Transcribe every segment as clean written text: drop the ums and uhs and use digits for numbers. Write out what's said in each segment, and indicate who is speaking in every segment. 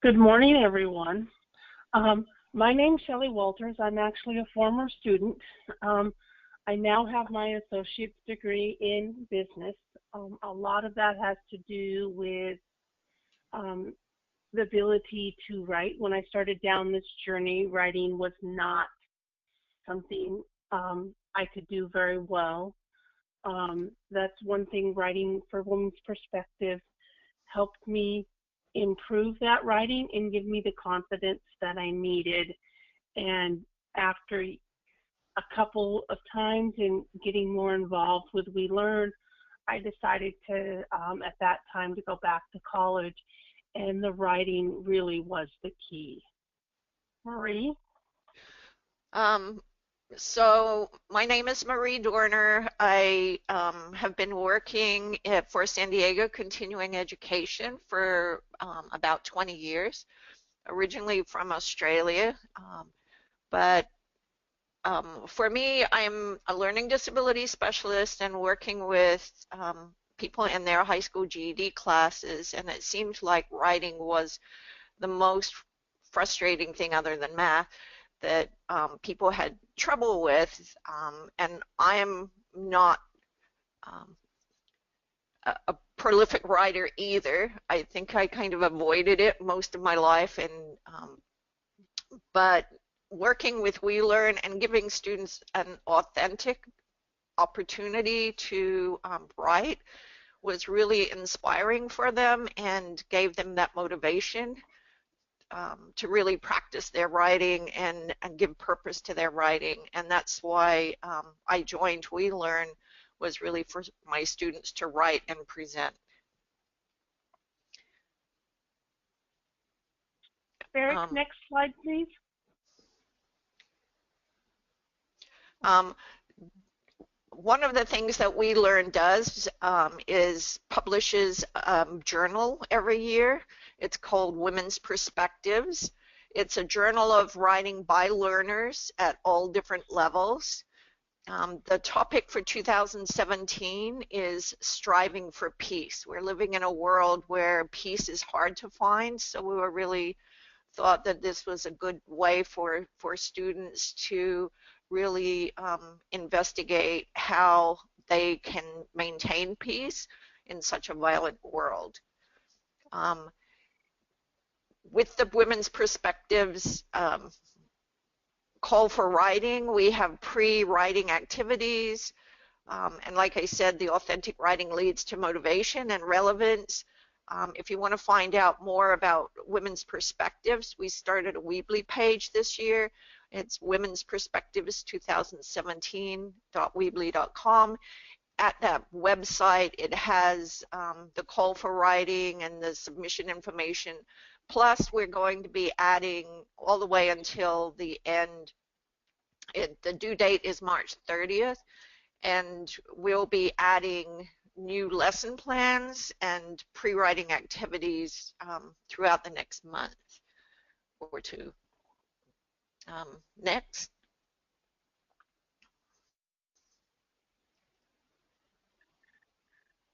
Speaker 1: Good morning, everyone. My name's Shelley Walters. I'm actually a former student. I now have my associate's degree in business. A lot of that has to do with the ability to write. When I started down this journey, writing was not something I could do very well. That's one thing writing for Women's Perspective helped me improve that writing and give me the confidence that I needed. And after a couple of times in getting more involved with We Learn, I decided to, at that time, to go back to college, and the writing really was the key. Marie?
Speaker 2: So my name is Marie Dorner. I have been working for San Diego Continuing Education for about 20 years, originally from Australia. But for me, I'm a learning disability specialist and working with people in their high school GED classes, and it seemed like writing was the most frustrating thing other than math that people had trouble with, and I am not a prolific writer either. I think I kind of avoided it most of my life, and but working with We Learn and giving students an authentic opportunity to write was really inspiring for them and gave them that motivation to really practice their writing and give purpose to their writing. And that's why I joined We Learn, was really for my students to write and present.
Speaker 1: Eric, next slide, please.
Speaker 2: One of the things that We Learn does is publishes a journal every year. It's called Women's Perspectives. It's a journal of writing by learners at all different levels. The topic for 2017 is striving for peace. We're living in a world where peace is hard to find, so we were really thought that this was a good way for students to really investigate how they can maintain peace in such a violent world. With the Women's Perspectives call for writing, we have pre-writing activities, and like I said, the authentic writing leads to motivation and relevance. If you want to find out more about Women's Perspectives, we started a Weebly page this year. It's Women's Perspectives 2017.weebly.com. At that website, it has the call for writing and the submission information. Plus, we're going to be adding all the way until the end. The due date is March 30th, and we'll be adding new lesson plans and pre-writing activities throughout the next month or two. Next.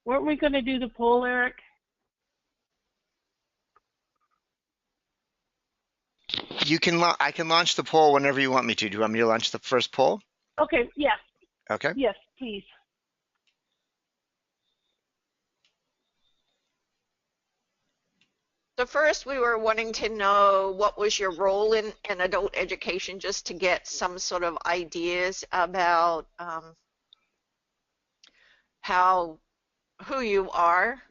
Speaker 1: Weren't we going to do the poll, Eric?
Speaker 3: I can launch the poll whenever you want me to. Do you want me to launch the first poll?
Speaker 1: Okay, yes.
Speaker 3: Okay.
Speaker 1: Yes, please.
Speaker 2: So first, we were wanting to know what was your role in adult education, just to get some sort of ideas about who you are.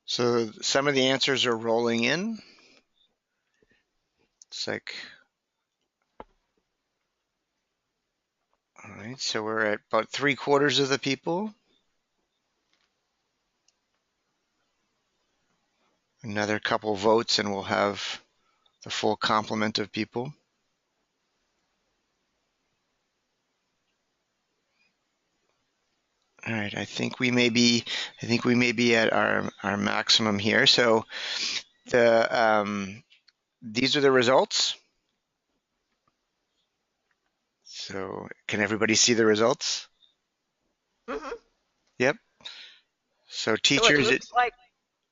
Speaker 3: So some of the answers are rolling in. It's like, all right, so we're at about 3/4 of the people. Another couple votes and we'll have the full complement of people. All right, I think we may be at our maximum here. So these are the results. So can everybody see the results?
Speaker 2: Mm-hmm.
Speaker 3: Yep. So teachers,
Speaker 2: so it looks like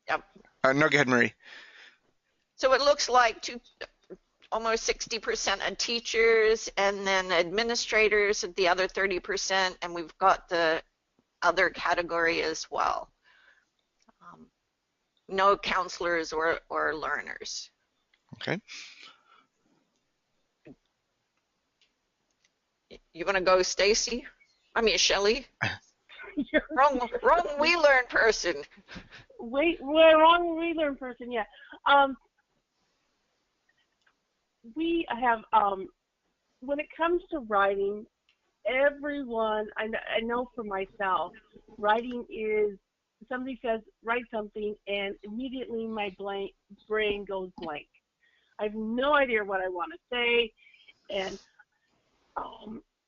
Speaker 2: Yep.
Speaker 3: No, go ahead, Marie.
Speaker 2: So it looks like almost 60% of teachers, and then administrators at the other 30%, and we've got the other category as well. No counselors or learners.
Speaker 3: Okay.
Speaker 2: You want to go, Stacy? I mean, Shelley?
Speaker 1: You're
Speaker 2: Wrong we learn person.
Speaker 1: Wait, we're wrong relearn person, yeah. We have, when it comes to writing, everyone, I know for myself, writing is, somebody says, write something, and immediately my brain goes blank. I have no idea what I want to say, and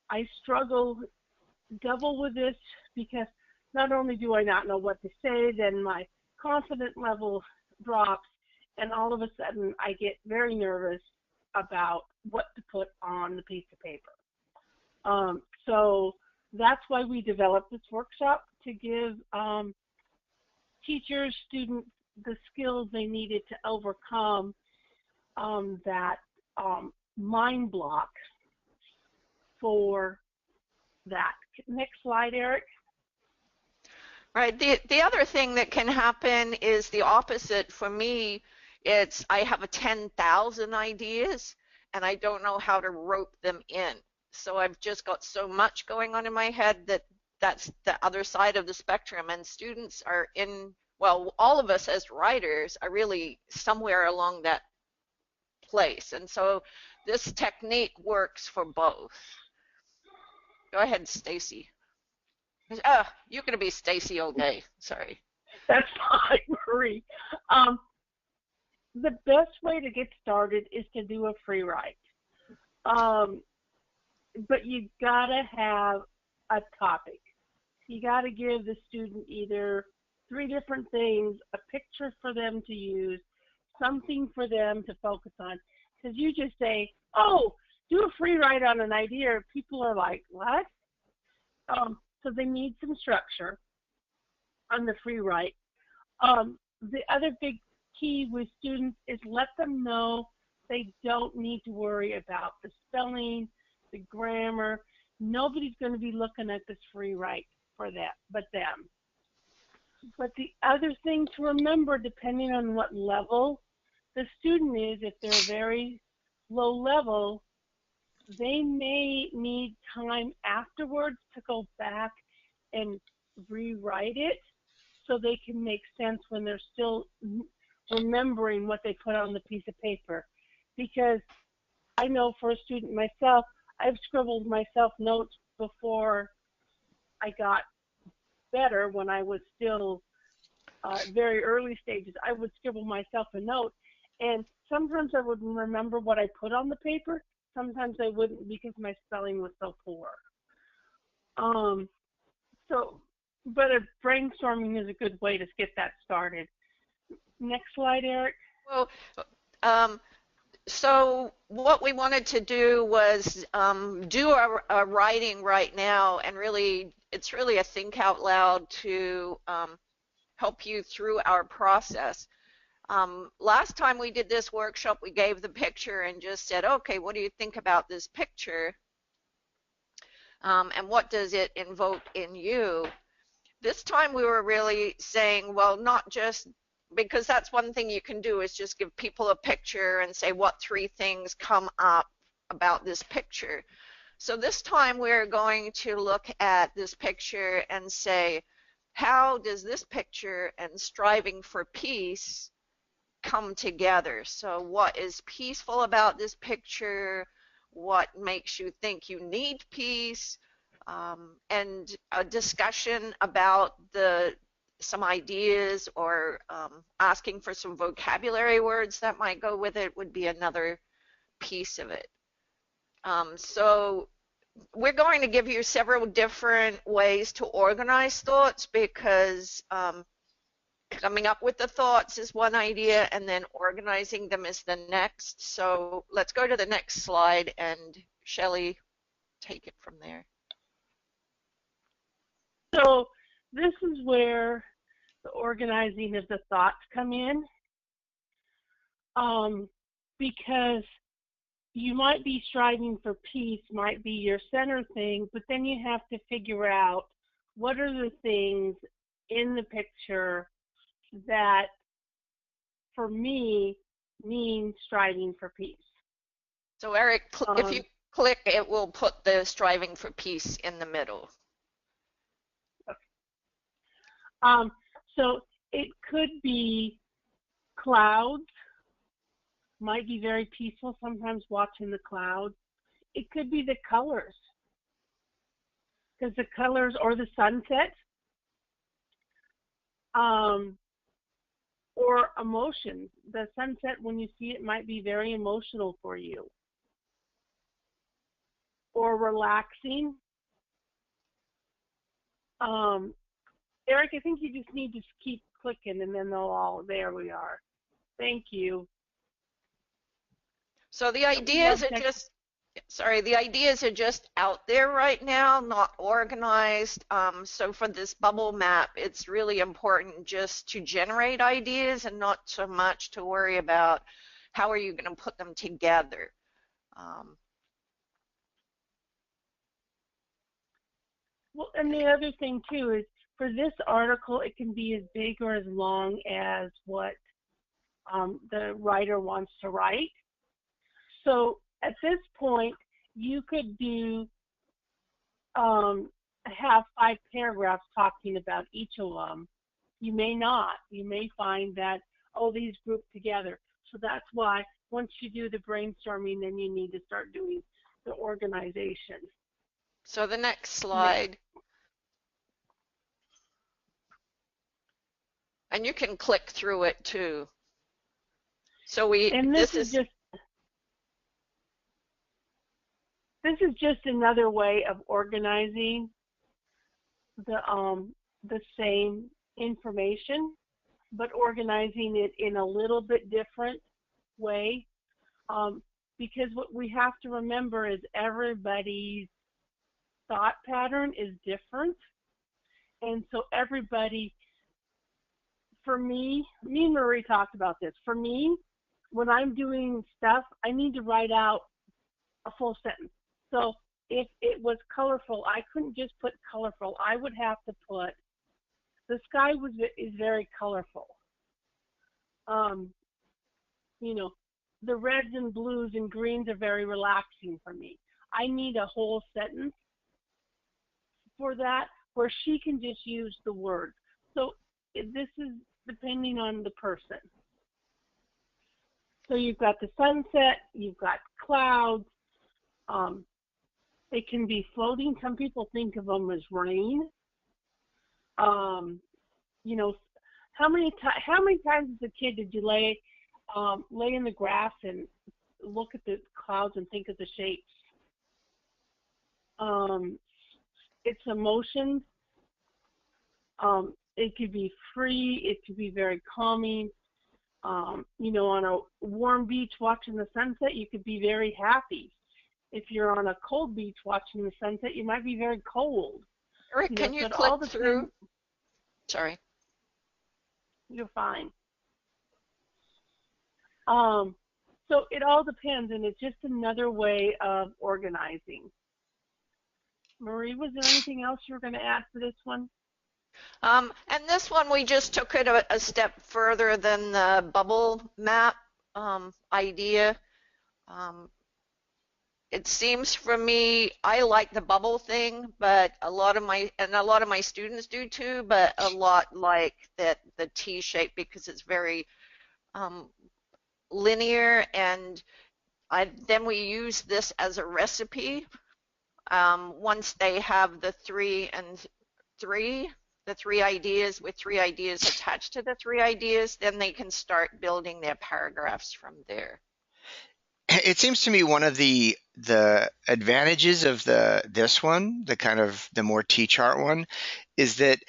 Speaker 1: I struggle double with this because not only do I not know what to say, then my confidence level drops, and all of a sudden I get very nervous about what to put on the piece of paper. So that's why we developed this workshop, to give teachers, students, the skills they needed to overcome that mind block for that. Next slide, Eric.
Speaker 2: Right. The other thing that can happen is the opposite. For me, it's I have 10,000 ideas and I don't know how to rope them in. So I've just got so much going on in my head that's the other side of the spectrum. And students are well, all of us as writers are really somewhere along that place. And so this technique works for both. Go ahead, Stacy. You're going to be Stacy all day. Sorry.
Speaker 1: That's fine, Marie. The best way to get started is to do a free write. But you gotta have a topic. You gotta give the student either 3 different things, a picture for them to use, something for them to focus on. Because you just say, oh, do a free write on an idea, people are like, what? So they need some structure on the free write. The other big key with students is let them know they don't need to worry about the spelling, the grammar. Nobody's going to be looking at this free write for that but them. But the other thing to remember, depending on what level the student is, if they're very low level, they may need time afterwards to go back and rewrite it so they can make sense when they're still remembering what they put on the piece of paper. Because I know for a student myself, I've scribbled myself notes before I got better. When I was still very early stages, I would scribble myself a note, and sometimes I would remember what I put on the paper. Sometimes I wouldn't because my spelling was so poor. But brainstorming is a good way to get that started. Next slide, Eric.
Speaker 2: Well, so what we wanted to do was do a writing right now, and really, it's really a think out loud to help you through our process. Last time we did this workshop, we gave the picture and just said, okay, what do you think about this picture? And what does it invoke in you? This time we were really saying, well, not just, because that's one thing you can do is just give people a picture and say what 3 things come up about this picture. So this time we're going to look at this picture and say, how does this picture and striving for peace come together? So what is peaceful about this picture? What makes you think you need peace? And a discussion about some ideas, or asking for some vocabulary words that might go with it would be another piece of it. So we're going to give you several different ways to organize thoughts, because coming up with the thoughts is one idea, and then organizing them is the next. So let's go to the next slide, and Shelley, take it from there.
Speaker 1: So this is where the organizing of the thoughts come in, because you might be striving for peace, might be your center thing, but then you have to figure out what are the things in the picture that, for me, mean striving for peace.
Speaker 2: So Eric, if you click, it will put the striving for peace in the middle.
Speaker 1: So it could be clouds, might be very peaceful sometimes watching the clouds. It could be the colors, because the colors, or the sunset, or emotions. The sunset, when you see it, might be very emotional for you, or relaxing. Eric, I think you just need to keep clicking, and then they'll all, there we are. Thank you.
Speaker 2: So the ideas are just, sorry, the ideas are just out there right now, not organized. So for this bubble map, it's really important just to generate ideas and not so much to worry about how are you going to put them together.
Speaker 1: Well, and the other thing too is, for this article, it can be as big or as long as what the writer wants to write. So at this point, you could do have 5 paragraphs talking about each of them. You may not. You may find that, oh, these group together. So that's why once you do the brainstorming, then you need to start doing the organization.
Speaker 2: So the next slide. And you can click through it too. So this is
Speaker 1: just another way of organizing the same information, but organizing it in a little bit different way, because what we have to remember is everybody's thought pattern is different, and so everybody, for me and Marie talked about this. For me, when I'm doing stuff, I need to write out a full sentence. So if it was colorful, I couldn't just put colorful. I would have to put, the sky is very colorful. You know, the reds and blues and greens are very relaxing for me. I need a whole sentence for that, where she can just use the words. So this is depending on the person. So you've got the sunset, you've got clouds. They can be floating. Some people think of them as rain. You know, how many times as a kid did you lay in the grass and look at the clouds and think of the shapes? It's emotions. It could be free. It could be very calming. You know, on a warm beach watching the sunset, you could be very happy. If you're on a cold beach watching the sunset, you might be very cold.
Speaker 2: Eric, can you click through? Sorry.
Speaker 1: You're fine. So it all depends, and it's just another way of organizing. Marie, was there anything else you were going to add for this one?
Speaker 2: And this one, we just took it a step further than the bubble map idea. It seems for me, I like the bubble thing, but a lot of my students do too, but a lot like the T shape, because it's very linear, and then we use this as a recipe. Once they have the 3 and 3, the 3 ideas with 3 ideas attached to the 3 ideas, then they can start building their paragraphs from there.
Speaker 3: It seems to me one of the advantages of this one, the kind of the more T-chart one, is that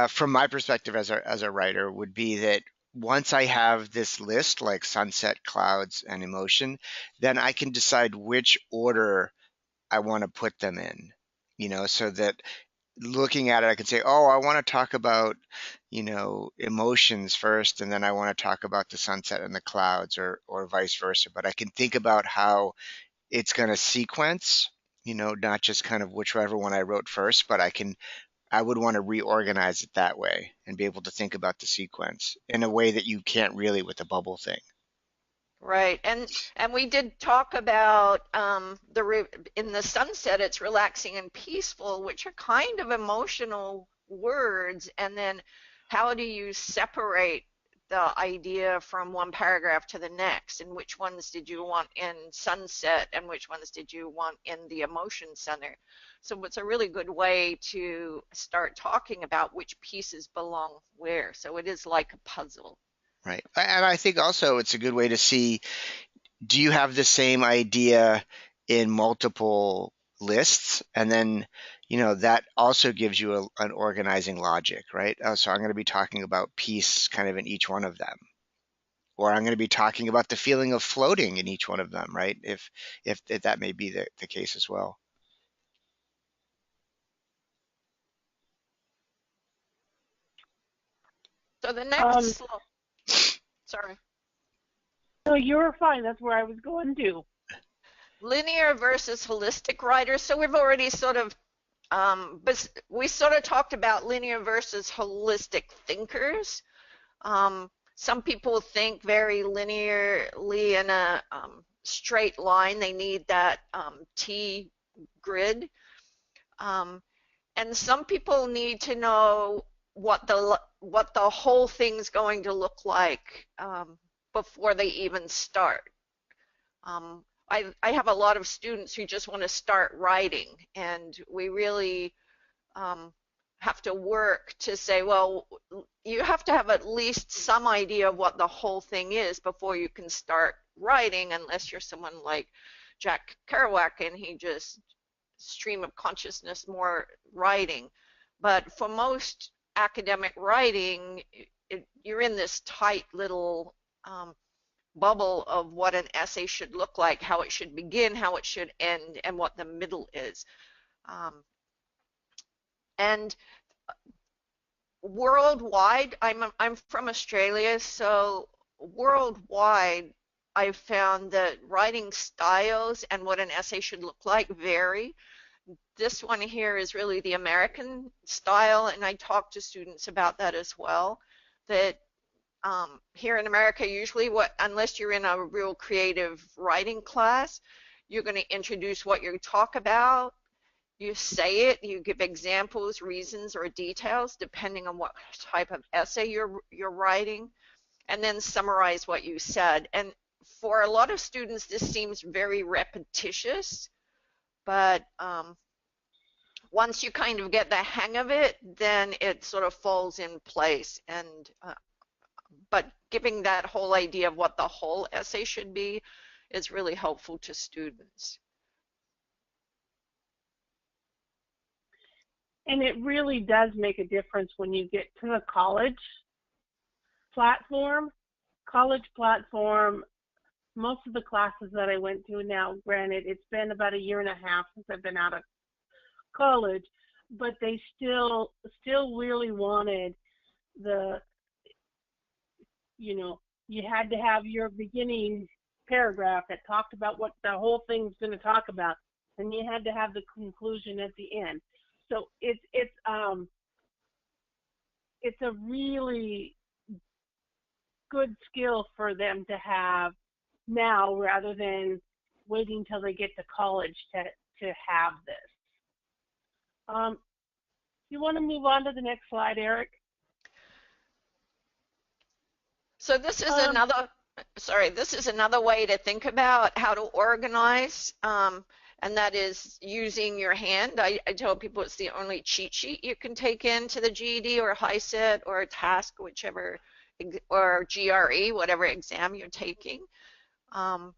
Speaker 3: from my perspective as a writer, would be that once I have this list, like sunset, clouds, and emotion, then I can decide which order I want to put them in, you know, so that looking at it, I could say, oh, I want to talk about, emotions first, and then I want to talk about the sunset and the clouds, or vice versa. But I can think about how it's going to sequence, not just kind of whichever one I wrote first, but I would want to reorganize it that way and be able to think about the sequence in a way that you can't really with the bubble thing.
Speaker 2: Right, and we did talk about in the sunset, it's relaxing and peaceful, which are kind of emotional words. And then, how do you separate the idea from one paragraph to the next? And which ones did you want in sunset, and which ones did you want in the emotion center? So it's a really good way to start talking about which pieces belong where. So it is like a puzzle.
Speaker 3: Right. And I think also it's a good way to see, do you have the same idea in multiple lists? And then, that also gives you an organizing logic, right? Oh, so I'm going to be talking about peace kind of in each one of them. Or I'm going to be talking about the feeling of floating in each one of them, right? If that may be the case as well.
Speaker 2: So the next
Speaker 1: Um,
Speaker 2: sorry.
Speaker 1: no, you were fine. That's where I was going to.
Speaker 2: Linear versus holistic writers. So we've already sort of, but we sort of talked about linear versus holistic thinkers. Some people think very linearly in a straight line. They need that T grid. Um, and some people need to know what the whole thing's going to look like before they even start. I have a lot of students who just want to start writing, and we really um, have to work to say, well, you have to have at least some idea of what the whole thing is before you can start writing, unless you're someone like Jack Kerouac and he just stream of consciousness more writing. But for most academic writing, you're in this tight little bubble of what an essay should look like, how it should begin, how it should end, and what the middle is. And worldwide, I'm from Australia, so worldwide, I've found that writing styles and what an essay should look like vary. This one here is really the American style, and I talk to students about that as well. That here in America, usually unless you're in a real creative writing class, you're going to introduce what you talk about. You say it, you give examples, reasons, or details, depending on what type of essay you're writing, and then summarize what you said. And for a lot of students, this seems very repetitious, but once you kind of get the hang of it, then it sort of falls in place. And but giving that whole idea of what the whole essay should be is really helpful to students.
Speaker 1: And it really does make a difference when you get to the college platform. Most of the classes that I went to now, granted, it's been about a year and a half since I've been out of college, but they still really wanted you had to have your beginning paragraph that talked about what the whole thing's going to talk about, and you had to have the conclusion at the end. So it's a really good skill for them to have now, rather than waiting till they get to college to have this. You want to move on to the next slide, Eric?
Speaker 2: So this is another way to think about how to organize, and that is using your hand. I tell people it's the only cheat sheet you can take into the GED or HiSET or TASC, whichever, or GRE, whatever exam you're taking. And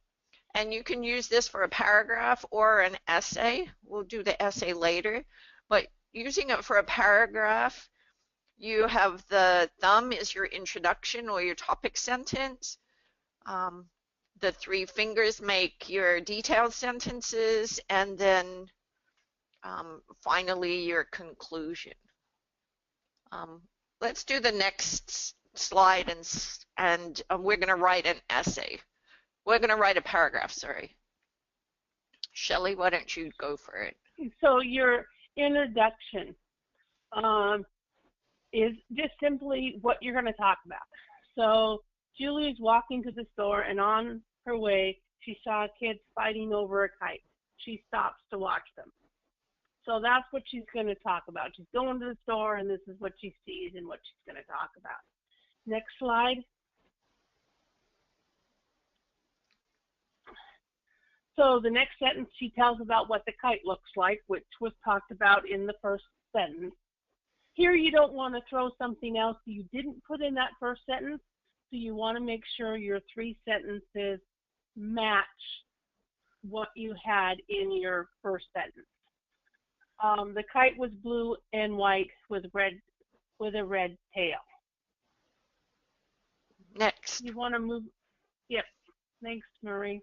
Speaker 2: you can use this for a paragraph or an essay. We'll do the essay later, but using it for a paragraph, you have the thumb is your introduction or your topic sentence. The three fingers make your detailed sentences, and then finally your conclusion. Let's do the next slide, and we're going to write an essay. We're going to write a paragraph, sorry. Shelley, why don't you go for it?
Speaker 1: So your introduction is just simply what you're going to talk about. So Julie's walking to the store, and on her way, she saw kids fighting over a kite. She stops to watch them. So that's what she's going to talk about. She's going to the store, and this is what she sees and what she's going to talk about. Next slide. So the next sentence, she tells about what the kite looks like, which was talked about in the first sentence. Here you don't want to throw something else you didn't put in that first sentence, so you want to make sure your 3 sentences match what you had in your first sentence. The kite was blue and white with a red tail.
Speaker 2: Next.
Speaker 1: You want to move? Yep. Thanks, Marie.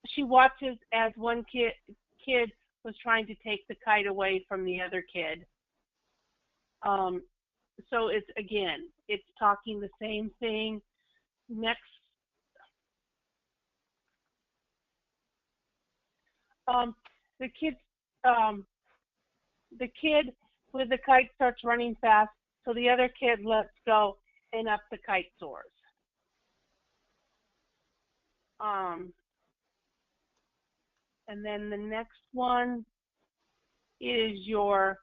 Speaker 1: She watches as one kid was trying to take the kite away from the other kid. So it's talking the same thing. Next. The kid with the kite starts running fast, so the other kid lets go, and up the kite soars. And then the next one is your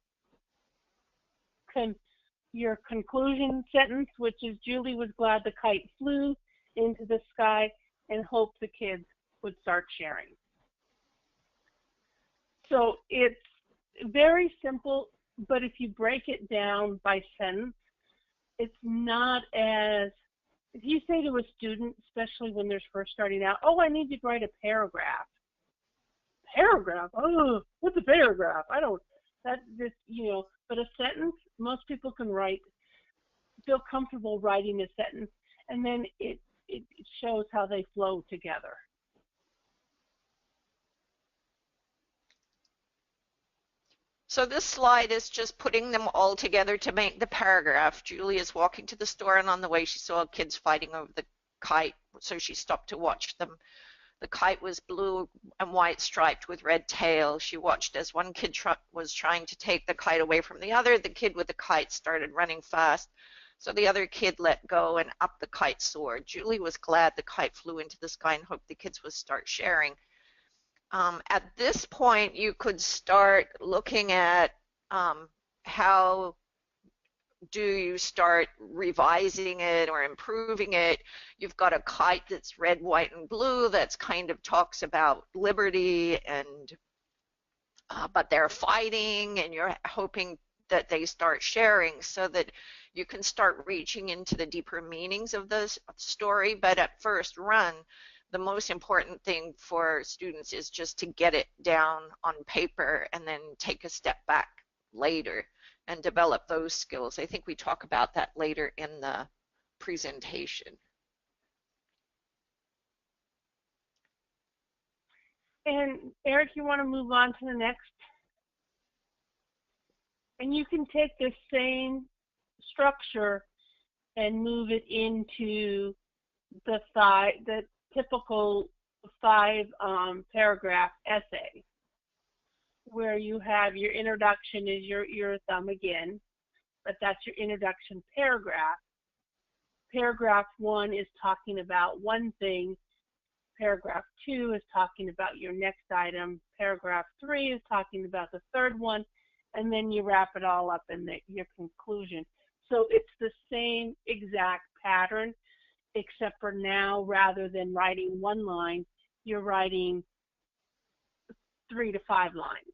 Speaker 1: conclusion sentence, which is Julie was glad the kite flew into the sky and hoped the kids would start sharing. So it's very simple, but if you break it down by sentence, it's not as, if you say to a student, especially when they're first starting out, oh, I need you to write a paragraph. Paragraph? Oh, what's a paragraph? I don't, but a sentence, most people can feel comfortable writing a sentence, and then it shows how they flow together.
Speaker 2: So this slide is just putting them all together to make the paragraph. Julie is walking to the store, and on the way she saw kids fighting over the kite, so she stopped to watch them. The kite was blue and white striped with red tail. She watched as one kid was trying to take the kite away from the other. The kid with the kite started running fast, so the other kid let go, and up the kite soared. Julie was glad the kite flew into the sky and hoped the kids would start sharing. At this point, you could start looking at how do you start revising it or improving it. You've got a kite that's red, white, and blue that's kind of talks about liberty, and but they're fighting, and you're hoping that they start sharing so that you can start reaching into the deeper meanings of the story. But at first run, the most important thing for students is just to get it down on paper and then take a step back later and develop those skills. I think we talk about that later in the presentation.
Speaker 1: And Eric, you want to move on to the next? And you can take the same structure and move it into the typical 5 paragraph essay, where you have your introduction is your thumb again, but that's your introduction paragraph. Paragraph 1 is talking about one thing. Paragraph 2 is talking about your next item. Paragraph 3 is talking about the third one, and then you wrap it all up in your conclusion. So it's the same exact pattern, except for now, rather than writing 1 line, you're writing 3 to 5 lines.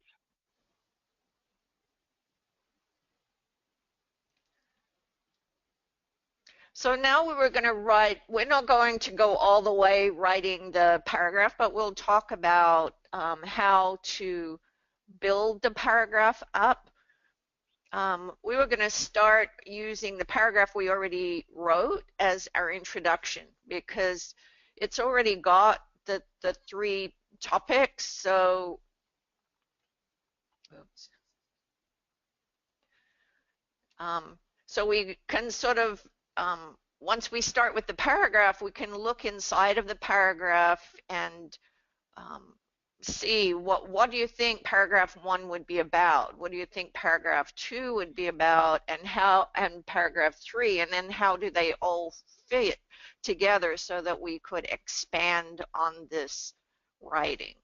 Speaker 2: So now we're going to write, we're not going to go all the way writing the paragraph, but we'll talk about how to build the paragraph up. We were going to start using the paragraph we already wrote as our introduction, because it's already got the 3 topics. So Oops. So we can sort of, once we start with the paragraph, we can look inside of the paragraph and um, see what do you think paragraph 1 would be about? What do you think paragraph 2 would be about? And paragraph 3, and then how do they all fit together so that we could expand on this writing?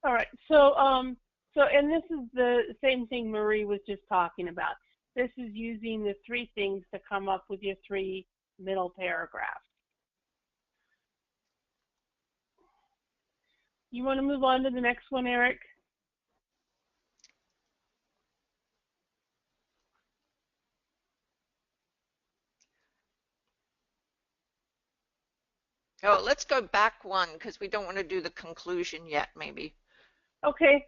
Speaker 1: All right. And this is the same thing Marie was just talking about. This is using the 3 things to come up with your 3 middle paragraphs. You want to move on to the next one, Eric?
Speaker 2: Oh, let's go back one because we don't want to do the conclusion yet, maybe.
Speaker 1: Okay.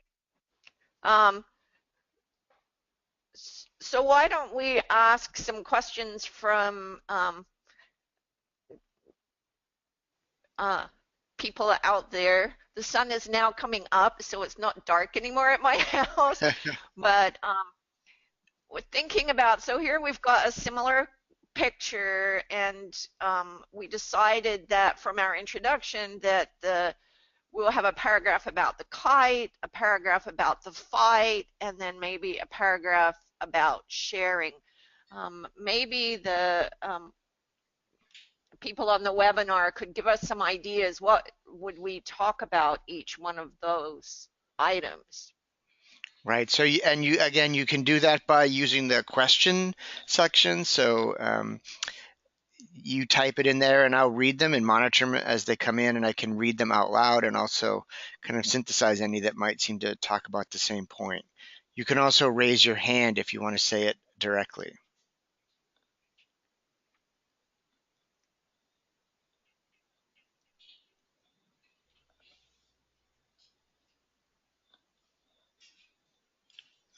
Speaker 2: So why don't we ask some questions from people out there. The sun is now coming up, so it's not dark anymore at my house. But we're thinking about, so here we've got a similar picture, and we decided that from our introduction that we'll have a paragraph about the kite, a paragraph about the fight, and then maybe a paragraph about sharing. Maybe the people on the webinar could give us some ideas. What would we talk about each one of those items?
Speaker 3: Right. So, again, you can do that by using the question section. So you type it in there and I'll read them and monitor them as they come in, and I can read them out loud and also kind of synthesize any that might seem to talk about the same point. You can also raise your hand if you want to say it directly.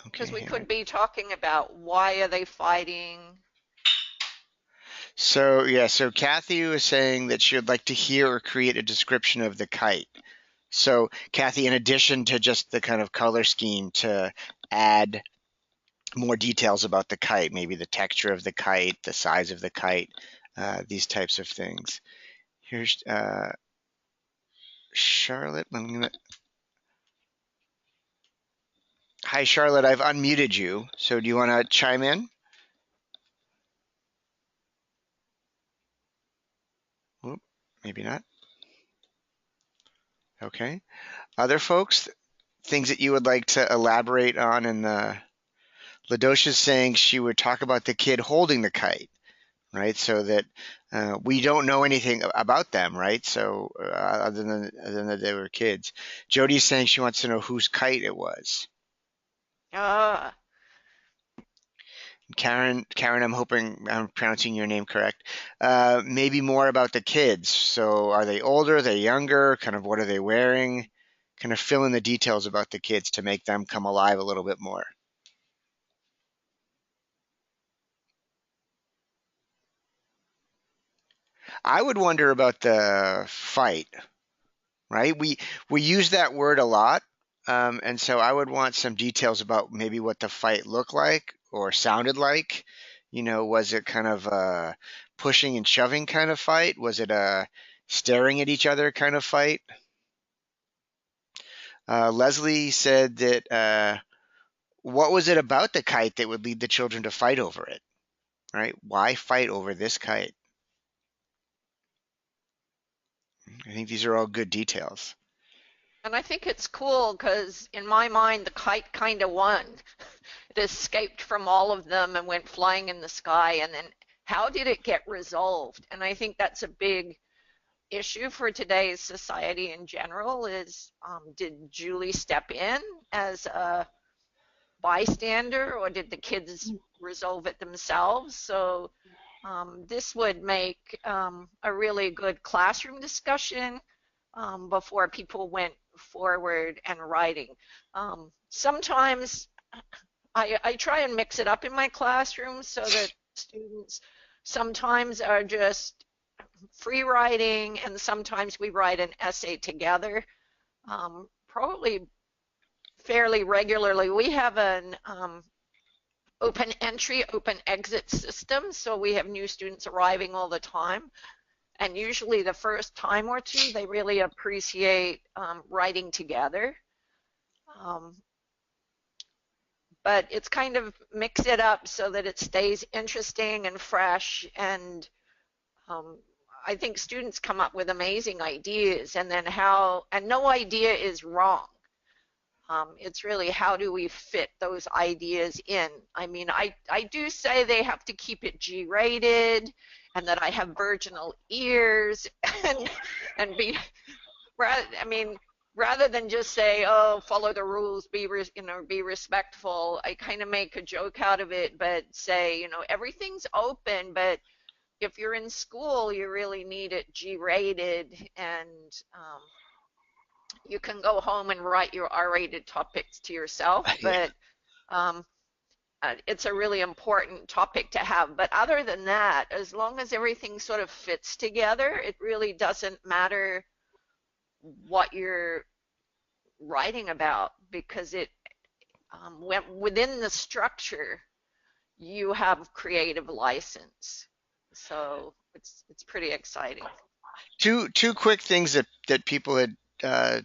Speaker 2: Because we
Speaker 3: Okay.
Speaker 2: could be talking about why are they fighting.
Speaker 3: So yeah, so Kathy was saying that she would like to hear or create a description of the kite. So Kathy, in addition to just the kind of color scheme, to add more details about the kite, maybe the texture of the kite, the size of the kite, these types of things. Here's Charlotte. Hi, Charlotte. I've unmuted you. So do you want to chime in? Whoop, maybe not. Okay. Other folks, things that you would like to elaborate on in the Ladosha's saying she would talk about the kid holding the kite, right? So that we don't know anything about them, right? So other than that they were kids. Jody's saying she wants to know whose kite it was.
Speaker 2: Ah,
Speaker 3: Karen, I'm hoping I'm pronouncing your name correct. Maybe more about the kids. So are they older? Are they younger? Kind of what are they wearing? Kind of fill in the details about the kids to make them come alive a little bit more. I would wonder about the fight, right? We use that word a lot, and so I would want some details about maybe what the fight looked like or sounded like. Was it kind of a pushing and shoving kind of fight? Was it a staring at each other kind of fight? Leslie said that what was it about the kite that would lead the children to fight over it, right? Why fight over this kite? I think these are all good details.
Speaker 2: and I think it's cool because in my mind the kite kind of won. It escaped from all of them and went flying in the sky, and then how did it get resolved? And I think that's a big issue for today's society in general is did Julie step in as a bystander or did the kids resolve it themselves? So this would make a really good classroom discussion. before people went forward and writing. Sometimes I try and mix it up in my classroom so that students sometimes are just free writing and sometimes we write an essay together. Probably fairly regularly. We have an open entry, open exit system, so we have new students arriving all the time. And usually the first time or two, they really appreciate writing together. But it's kind of mix it up so that it stays interesting and fresh. And I think students come up with amazing ideas, and then and no idea is wrong. It's really how do we fit those ideas in. I mean, I do say they have to keep it G-rated and that I have virginal ears and be, I mean, rather than just say, oh, follow the rules, be respectful, I kind of make a joke out of it, but say, everything's open, but if you're in school, you really need it G-rated, and you can go home and write your R-rated topics to yourself, but it's a really important topic to have. But other than that, as long as everything sort of fits together, it really doesn't matter what you're writing about, because within the structure, you have creative license. So it's pretty exciting.
Speaker 3: Two quick things that people had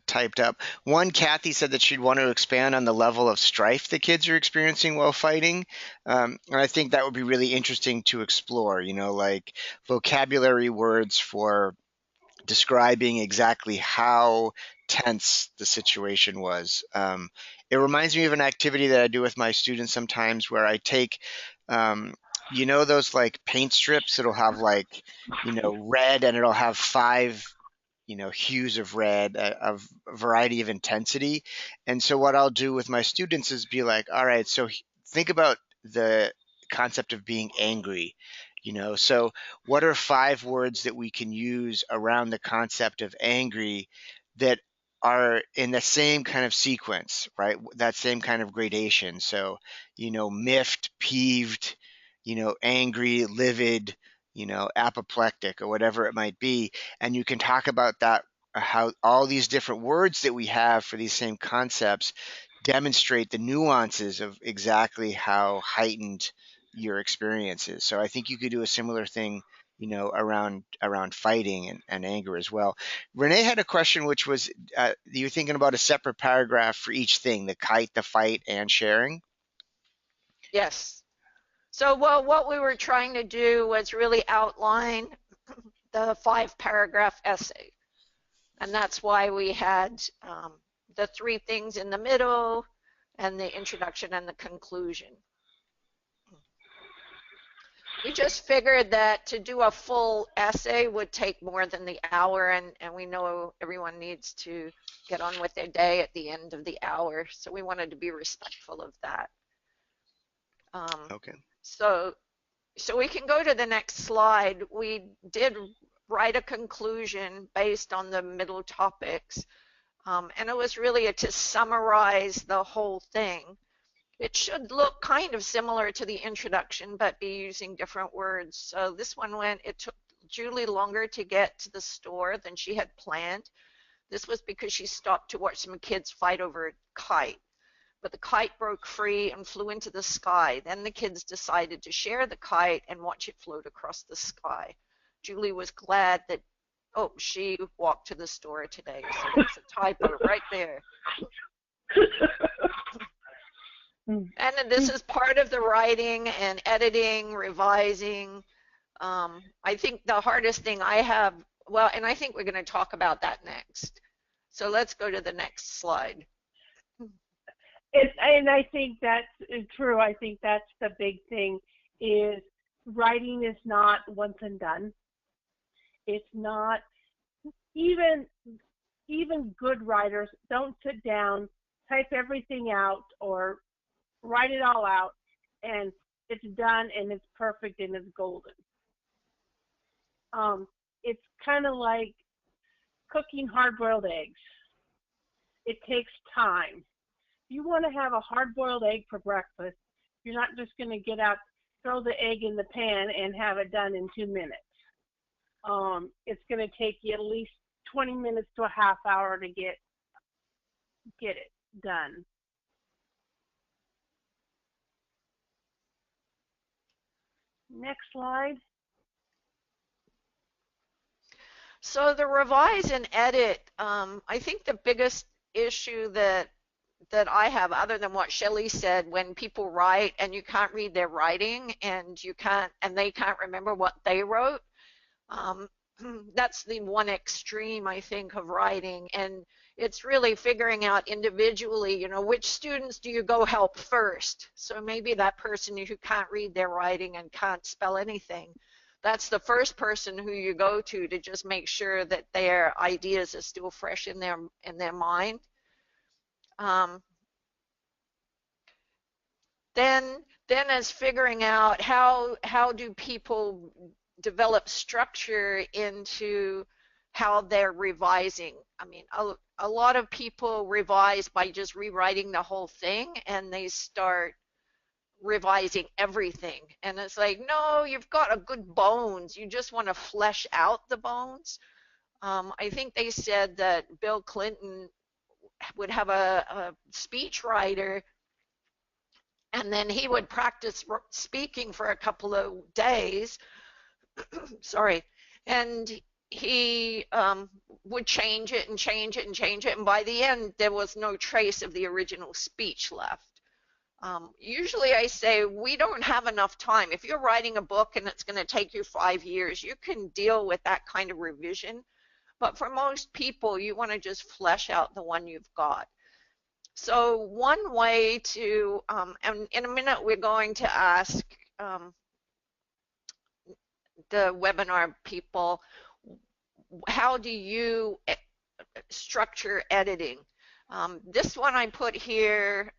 Speaker 3: typed up. One, Kathy said that she'd want to expand on the level of strife the kids are experiencing while fighting. And I think that would be really interesting to explore, like vocabulary words for describing exactly how tense the situation was. It reminds me of an activity that I do with my students sometimes where I take, those like paint strips that'll have like, red, and it'll have five hues of red, of a variety of intensity. And so what I'll do with my students is be like, all right, so think about the concept of being angry. So what are five words that we can use around the concept of angry that are in the same kind of sequence, right? That same kind of gradation. So, miffed, peeved, angry, livid, apoplectic, or whatever it might be. And you can talk about that, how all these different words that we have for these same concepts demonstrate the nuances of exactly how heightened your experience is. So I think you could do a similar thing, around fighting and anger as well. Renee had a question, which was, you're thinking about a separate paragraph for each thing: the kite, the fight, and sharing.
Speaker 2: Yes. So, well, what we were trying to do was really outline the 5-paragraph essay. And that's why we had the 3 things in the middle and the introduction and the conclusion. We just figured that to do a full essay would take more than the hour, and we know everyone needs to get on with their day at the end of the hour. So we wanted to be respectful of that.
Speaker 3: Okay.
Speaker 2: So we can go to the next slide. We did write a conclusion based on the middle topics, and it was really to summarize the whole thing. It should look kind of similar to the introduction, but be using different words. So this one it took Julie longer to get to the store than she had planned. This was because she stopped to watch some kids fight over a kite. But the kite broke free and flew into the sky. Then the kids decided to share the kite and watch it float across the sky. Julie was glad that, she walked to the store today. So that's a typo right there. And this is part of the writing and editing, revising. I think the hardest thing I have, and I think we're going to talk about that next. So let's go to the next slide.
Speaker 1: And I think that's true. I think that's the big thing, is writing is not once and done. It's not, even good writers don't sit down, type everything out, or write it all out, and it's done and it's perfect and it's golden. It's kind of like cooking hard-boiled eggs. It takes time. If you want to have a hard-boiled egg for breakfast, you're not just going to get out, throw the egg in the pan and have it done in 2 minutes. It's going to take you at least 20 minutes to a half hour to get it done. Next slide.
Speaker 2: So the revise and edit, I think the biggest issue that I have, other than what Shelley said, when people write and you can't read their writing and they can't remember what they wrote, that's the one extreme, I think, of writing. And it's really figuring out individually, you know, which students do you go help first? So maybe that person who can't read their writing and can't spell anything, that's the first person who you go to just make sure that their ideas are still fresh in their mind. Then as figuring out how do people develop structure into how they're revising. I mean, a lot of people revise by just rewriting the whole thing, and they start revising everything. And it's like, no, you've got a good bones. You just want to flesh out the bones. I think they said that Bill Clinton would have a speech writer, and then he would practice speaking for a couple of days. Sorry. And he would change it and change it and change it. And by the end, there was no trace of the original speech left. Usually I say we don't have enough time. If you're writing a book and it's going to take you 5 years, you can deal with that kind of revision. But for most people, you want to just flesh out the one you've got. So one way to, and in a minute we're going to ask the webinar people, how do you structure editing? This one I put here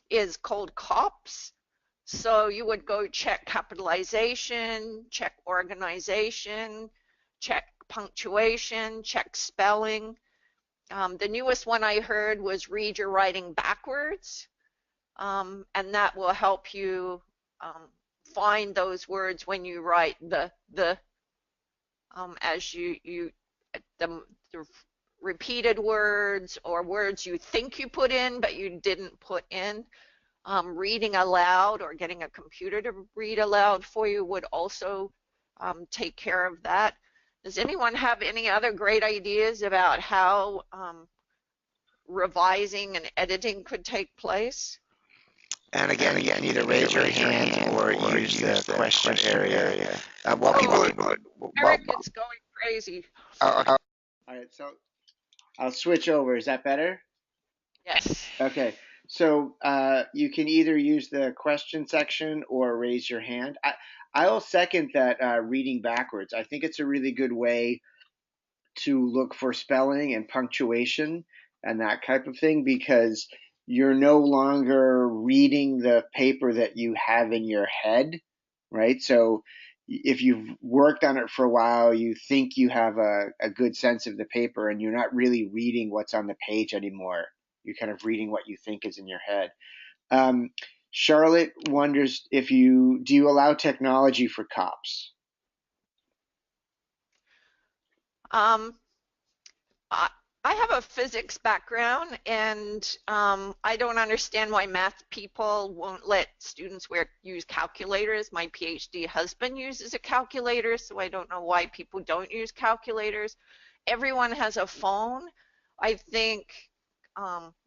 Speaker 2: is called COPS. So you would go check capitalization, check organization, check punctuation, check spelling. The newest one I heard was read your writing backwards, and that will help you find those words when you write the as the repeated words or words you think you put in but you didn't put in. Reading aloud or getting a computer to read aloud for you would also take care of that. Does anyone have any other great ideas about how revising and editing could take place?
Speaker 3: And again, either raise your hand or use the question area.
Speaker 2: Eric is going crazy.
Speaker 3: Oh, okay. All right, so I'll switch over. Is that better?
Speaker 2: Yes.
Speaker 3: Okay. So you can either use the question section or raise your hand. I'll second that reading backwards. I think it's a really good way to look for spelling and punctuation and that type of thing, because you're no longer reading the paper that you have in your head, right? So if you've worked on it for a while, you think you have a good sense of the paper and you're not really reading what's on the page anymore. You're kind of reading what you think is in your head. Charlotte wonders if do you allow technology for COPS?
Speaker 2: I have a physics background, and I don't understand why math people won't let students use calculators. My PhD husband uses a calculator, so I don't know why people don't use calculators. Everyone has a phone. I think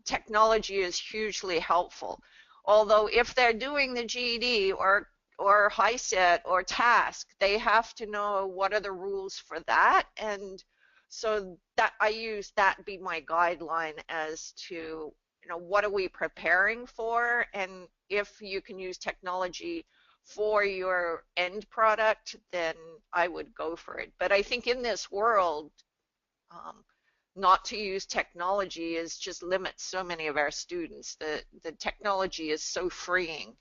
Speaker 2: technology is hugely helpful. Although if they're doing the GED or HiSET or TASC, they have to know what are the rules for that, and so that I use that be my guideline as to, you know, what are we preparing for, and if you can use technology for your end product, then I would go for it. But I think in this world, not to use technology is just limits so many of our students. The technology is so freeing.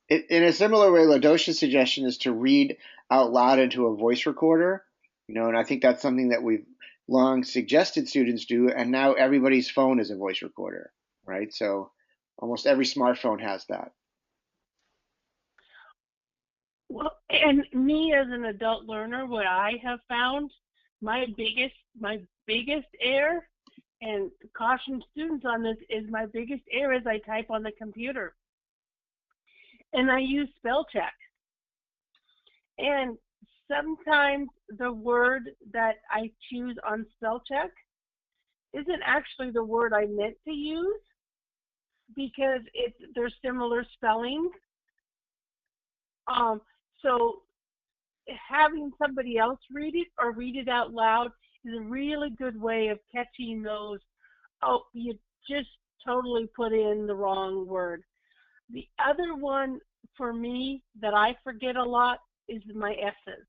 Speaker 3: In a similar way, Ladosha's suggestion is to read out loud into a voice recorder.
Speaker 4: And I think that's something that we've long suggested students do, and now everybody's phone is a voice recorder, right? So almost every smartphone has that.
Speaker 1: Well, and me as an adult learner, what I have found, my biggest error, and caution students on this, is my biggest error is I type on the computer. And I use spell check. And sometimes the word that I choose on spell check isn't actually the word I meant to use, because they're similar spelling. So having somebody else read it or read it out loud is a really good way of catching those, oh, you just totally put in the wrong word. The other one for me that I forget a lot is my S's.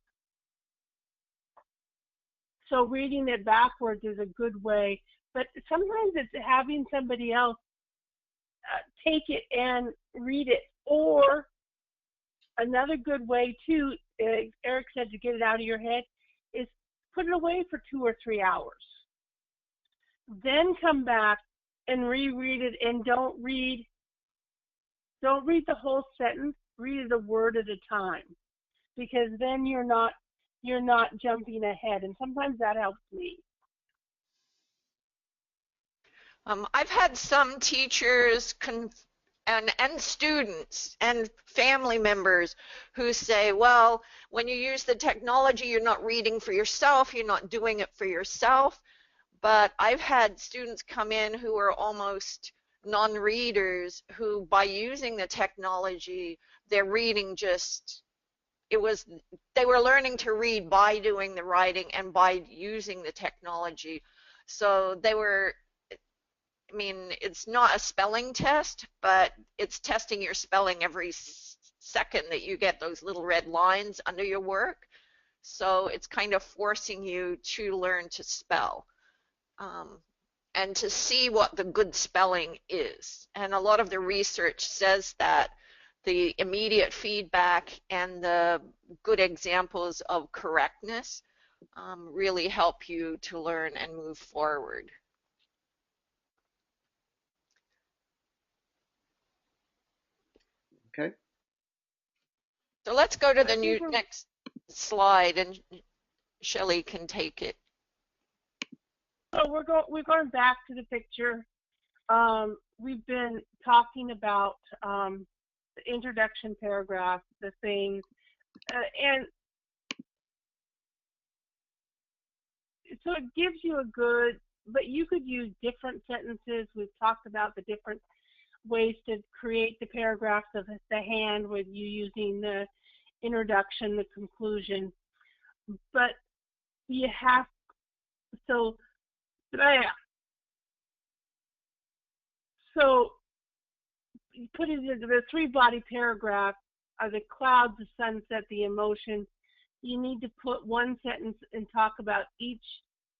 Speaker 1: So reading it backwards is a good way, but sometimes it's having somebody else take it and read it. Or another good way too, Eric said, to get it out of your head, is put it away for 2 or 3 hours. Then come back and reread it, and don't read the whole sentence, read it a word at a time, because then you're not jumping ahead, and sometimes that helps me.
Speaker 2: I've had some teachers and students and family members who say, well, when you use the technology, you're not reading for yourself, you're not doing it for yourself. But I've had students come in who are almost non-readers, who by using the technology, their reading they were learning to read by doing the writing and by using the technology. So it's not a spelling test, but it's testing your spelling every second that you get those little red lines under your work. So it's kind of forcing you to learn to spell, and to see what the good spelling is. And a lot of the research says that the immediate feedback and the good examples of correctness really help you to learn and move forward.
Speaker 4: Okay.
Speaker 2: So let's go to the next slide, and Shelley can take it.
Speaker 1: So we're going back to the picture. We've been talking about the introduction paragraph, the things, and so it gives you a good, but you could use different sentences. We've talked about the different ways to create the paragraphs of the hand, with you using the introduction, the conclusion, but you have, so put it into the 3-body paragraph are the clouds, the sunset, the emotion. You need to put one sentence and talk about each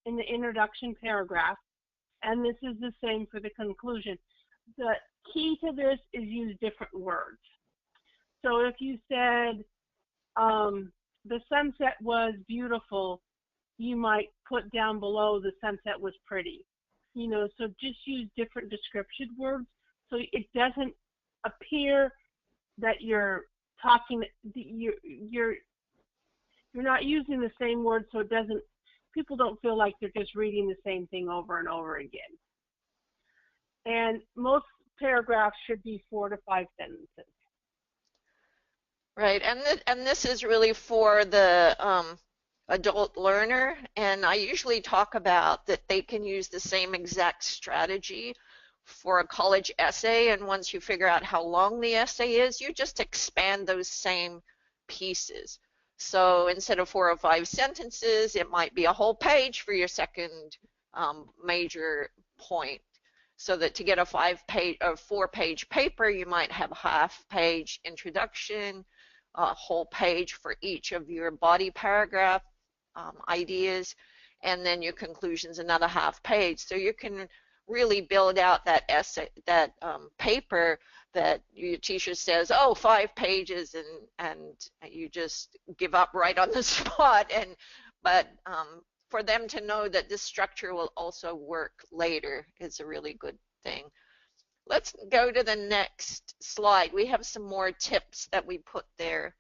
Speaker 1: in the introduction paragraph, and this is the same for the conclusion. The key to this is use different words. So if you said the sunset was beautiful, you might put down below the sunset was pretty. So just use different description words so it doesn't appear that you're talking, you're not using the same word, so people don't feel like they're just reading the same thing over and over again. And most paragraphs should be 4 to 5 sentences.
Speaker 2: Right, and this is really for the adult learner, and I usually talk about that they can use the same exact strategy for a college essay, and once you figure out how long the essay is, you just expand those same pieces. So instead of 4 or 5 sentences, it might be a whole page for your second major point. So that to get a 4-page paper, you might have a half-page introduction, a whole page for each of your body paragraph ideas, and then your conclusions another half-page. So you can really build out that essay, that paper that your teacher says, oh, 5 pages, and you just give up right on the spot. but for them to know that this structure will also work later is a really good thing. Let's go to the next slide. We have some more tips that we put there.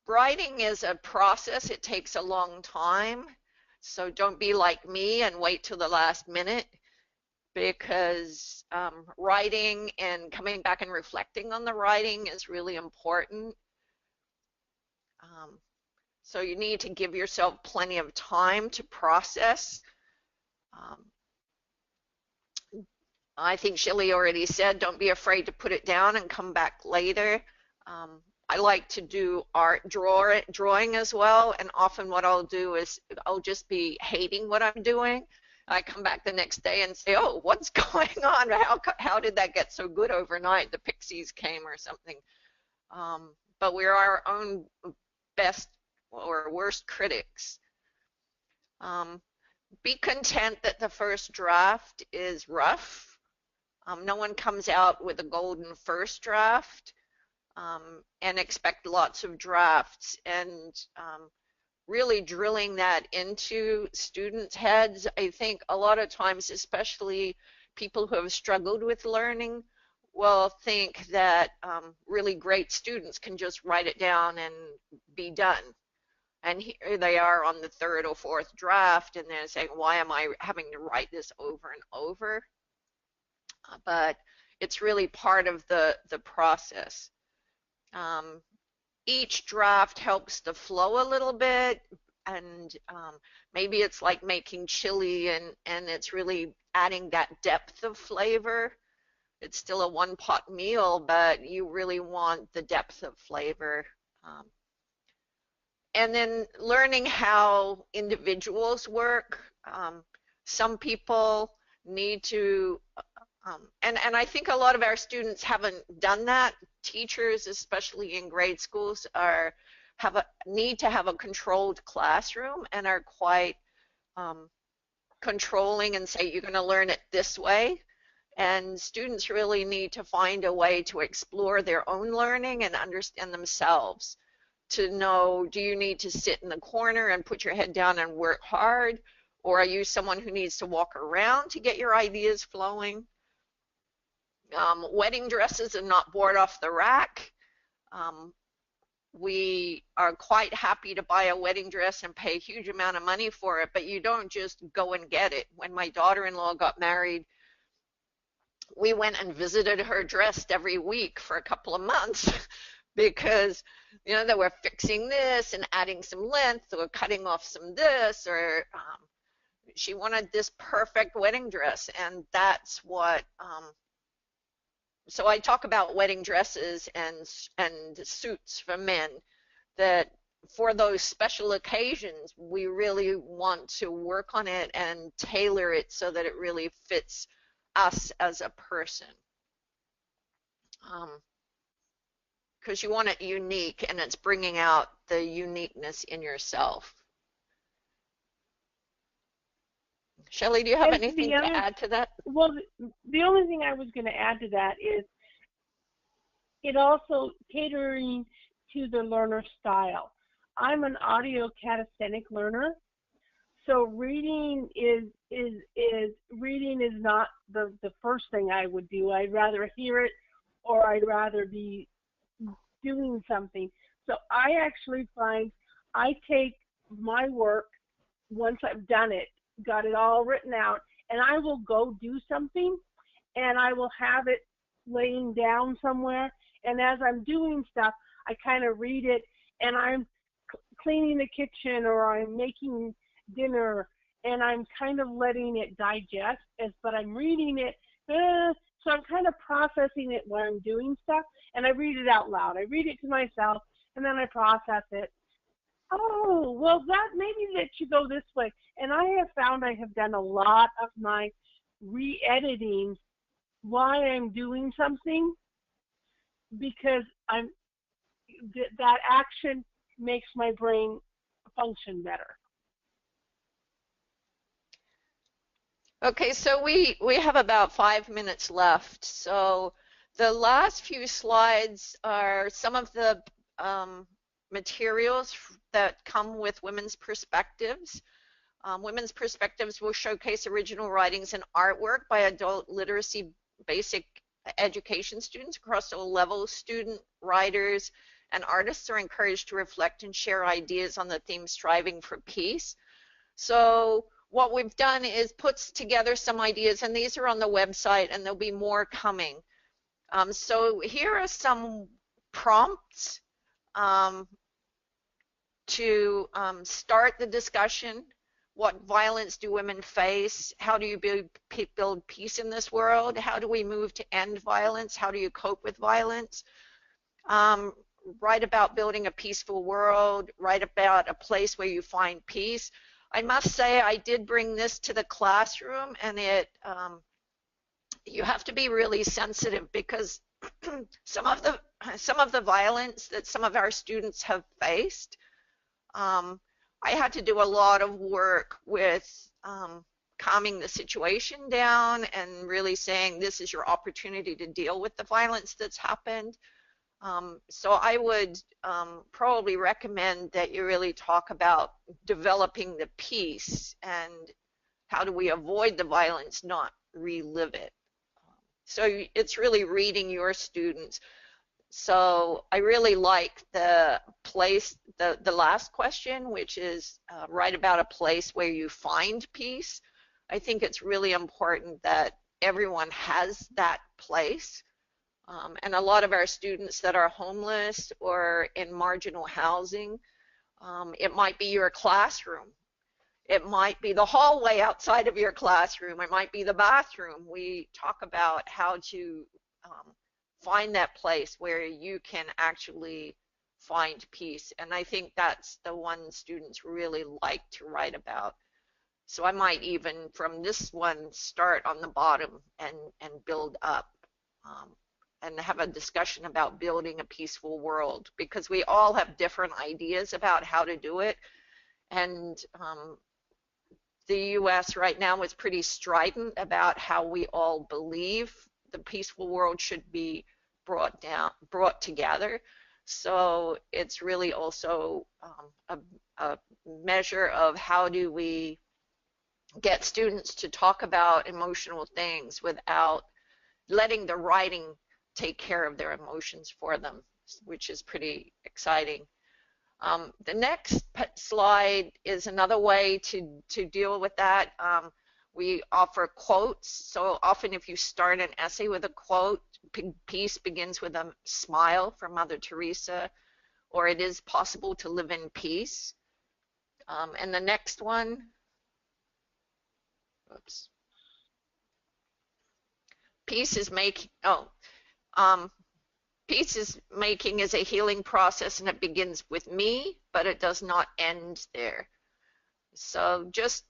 Speaker 2: Writing is a process. It takes a long time. So don't be like me and wait till the last minute, because writing and coming back and reflecting on the writing is really important. So you need to give yourself plenty of time to process. I think Shelley already said, don't be afraid to put it down and come back later. I like to do drawing as well, and often what I'll do is I'll just be hating what I'm doing. I come back the next day and say, oh, what's going on? How did that get so good overnight? The pixies came or something. But we're our own best or worst critics. Be content that the first draft is rough. No one comes out with a golden first draft, and expect lots of drafts, and really drilling that into students' heads. I think a lot of times, especially people who have struggled with learning, will think that really great students can just write it down and be done. And here they are on the third or fourth draft, and they're saying, why am I having to write this over and over? But it's really part of the process. Each draft helps the flow a little bit, and maybe it's like making chili, and it's really adding that depth of flavor. It's still a one-pot meal, but you really want the depth of flavor. And then learning how individuals work. Some people need to, and I think a lot of our students haven't done that. Teachers, especially in grade schools, need to have a controlled classroom and are quite controlling and say, you're going to learn it this way. And students really need to find a way to explore their own learning and understand themselves, to know, do you need to sit in the corner and put your head down and work hard, or are you someone who needs to walk around to get your ideas flowing? Wedding dresses are not bought off the rack. We are quite happy to buy a wedding dress and pay a huge amount of money for it, but you don't just go and get it. When my daughter-in-law got married, we went and visited her dressed every week for a couple of months because, you know, they were fixing this and adding some length or cutting off some this, or she wanted this perfect wedding dress, and that's what so I talk about wedding dresses and suits for men, that for those special occasions we really want to work on it and tailor it so that it really fits us as a person, because you want it unique, and it's bringing out the uniqueness in yourself. Shelley, do you have anything to add to that?
Speaker 1: Well, the only thing I was going to add to that is it also catering to the learner style. I'm an audio kinesthetic learner, so reading is not the first thing I would do. I'd rather hear it, or I'd rather be doing something. So I actually find I take my work, once I've done it, got it all written out, and I will go do something, and I will have it laying down somewhere, and as I'm doing stuff, I kind of read it, and I'm cleaning the kitchen, or I'm making dinner, and I'm kind of letting it digest, but I'm reading it, so I'm kind of processing it when I'm doing stuff, and I read it out loud. I read it to myself, and then I process it. Oh, well, maybe that should go this way. And I have found I have done a lot of my re-editing while I'm doing something, because that action makes my brain function better.
Speaker 2: Okay, so we have about 5 minutes left. So the last few slides are some of the materials that come with Women's Perspectives. Women's Perspectives will showcase original writings and artwork by adult literacy basic education students across all levels. Student writers and artists are encouraged to reflect and share ideas on the theme striving for peace. So what we've done is puts together some ideas, and these are on the website, and there'll be more coming. So here are some prompts to start the discussion. What violence do women face? How do you build peace in this world? How do we move to end violence? How do you cope with violence? Write about building a peaceful world. Write about a place where you find peace. I must say I did bring this to the classroom, and you have to be really sensitive because some of the violence that some of our students have faced, I had to do a lot of work with calming the situation down and really saying this is your opportunity to deal with the violence that's happened. So I would probably recommend that you really talk about developing the peace and how do we avoid the violence, not relive it. So it's really reading your students. So I really like the last question, which is write about a place where you find peace. I think it's really important that everyone has that place. And a lot of our students that are homeless or in marginal housing, it might be your classroom. It might be the hallway outside of your classroom. It might be the bathroom. We talk about how to find that place where you can actually find peace. And I think that's the one students really like to write about. So I might even from this one start on the bottom and build up and have a discussion about building a peaceful world, because we all have different ideas about how to do it. And the US right now is pretty strident about how we all believe the peaceful world should be brought together. So it's really also a measure of how do we get students to talk about emotional things without letting the writing take care of their emotions for them, which is pretty exciting. The next slide is another way to deal with that. We offer quotes. So often if you start an essay with a quote, peace begins with a smile from Mother Teresa, or it is possible to live in peace. And the next one, oops. Peace is making, peace is making is a healing process, and it begins with me, but it does not end there. So just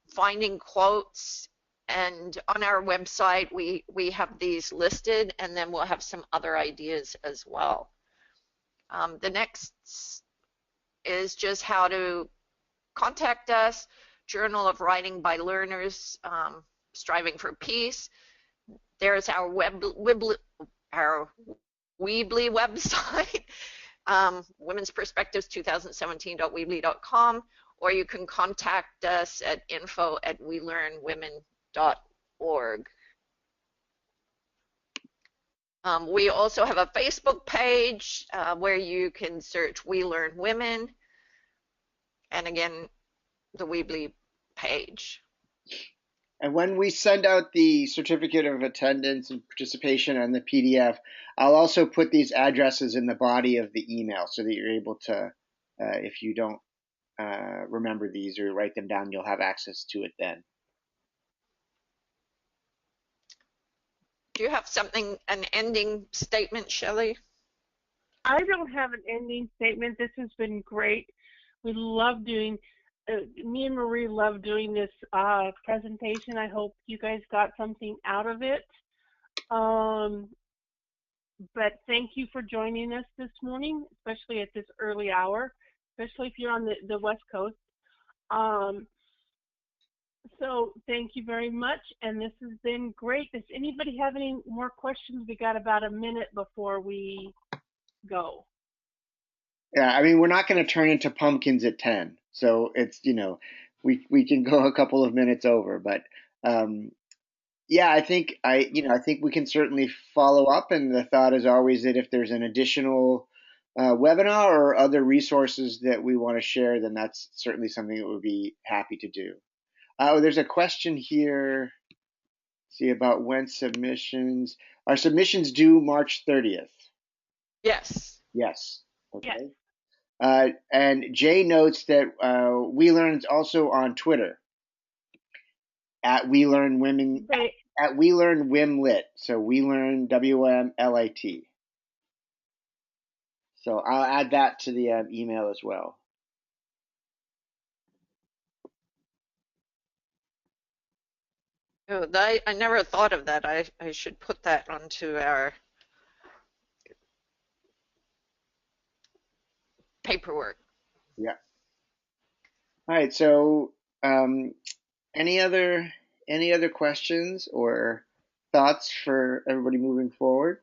Speaker 2: finding quotes, and on our website we have these listed, and then we'll have some other ideas as well. The next is just how to contact us. Journal of Writing by Learners Striving for Peace. There's our Weebly website, Women's Perspectives 2017.weebly.com, or you can contact us at info@welearnwomen.org. We also have a Facebook page where you can search We Learn Women, and again, the Weebly page.
Speaker 4: And when we send out the certificate of attendance and participation and the PDF, I'll also put these addresses in the body of the email so that you're able to, if you don't remember these or write them down, you'll have access to it then.
Speaker 2: Do you have something, an ending statement, Shelley?
Speaker 1: I don't have an ending statement. This has been great. We love doing, me and Marie love doing this presentation. I hope you guys got something out of it. But thank you for joining us this morning, especially at this early hour, especially if you're on the West Coast. So thank you very much, and this has been great. Does anybody have any more questions? We got about a minute before we go.
Speaker 4: Yeah, I mean, we're not going to turn into pumpkins at 10. So it's, we can go a couple of minutes over, but um, yeah, I think we can certainly follow up. And the thought is always that if there's an additional webinar or other resources that we want to share, then that's certainly something that we'd be happy to do. Oh, there's a question here. See about when submissions. Are submissions due March 30th?
Speaker 2: Yes.
Speaker 4: Yes.
Speaker 1: Yes.
Speaker 4: Okay. And Jay notes that WeLearn's also on Twitter at WeLearnWomen
Speaker 1: They,
Speaker 4: at WeLearnWimLit. So WeLearn WMLIT. So I'll add that to the email as well.
Speaker 2: Oh, I never thought of that. I should put that onto our paperwork.
Speaker 4: Yeah. All right. So um, any other questions or thoughts for everybody moving forward?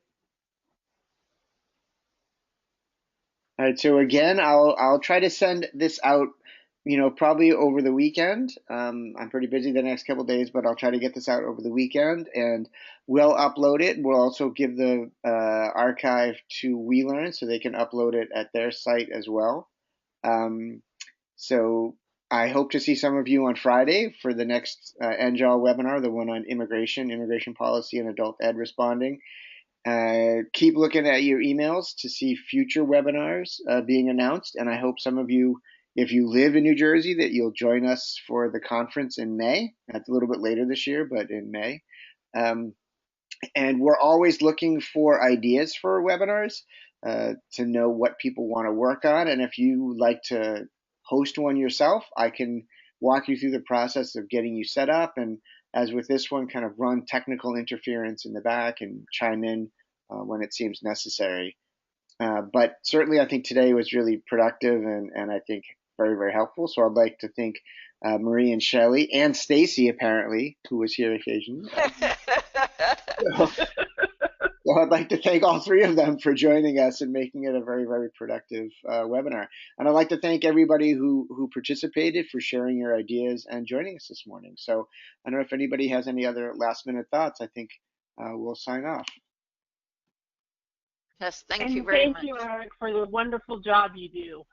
Speaker 4: All right, so again, I'll try to send this out, probably over the weekend. I'm pretty busy the next couple of days, but I'll try to get this out over the weekend, and we'll upload it. We'll also give the archive to WeLearn so they can upload it at their site as well. Um, so I hope to see some of you on Friday for the next NJALL webinar, the one on immigration policy, and adult ed responding. Keep looking at your emails to see future webinars being announced. And I hope some of you, if you live in New Jersey, that you'll join us for the conference in May. That's a little bit later this year, but in May. Um, and we're always looking for ideas for webinars to know what people want to work on. And if you like to host one yourself, I can walk you through the process of getting you set up. And as with this one, kind of run technical interference in the back and chime in when it seems necessary. But certainly, I think today was really productive and I think very, very helpful. So I'd like to thank Marie and Shelley and Stacy, apparently, who was here occasionally. So, so I'd like to thank all three of them for joining us and making it a very, very productive webinar. And I'd like to thank everybody who participated for sharing your ideas and joining us this morning. So I don't know if anybody has any other last minute thoughts. I think we'll sign off.
Speaker 2: Yes, thank you
Speaker 1: and
Speaker 2: very
Speaker 1: thank
Speaker 2: much.
Speaker 1: you, Eric, for the wonderful job you do.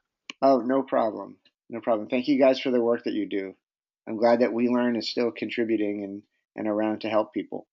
Speaker 4: Oh, no problem. No problem. Thank you guys for the work that you do. I'm glad that WeLearn is still contributing and around to help people.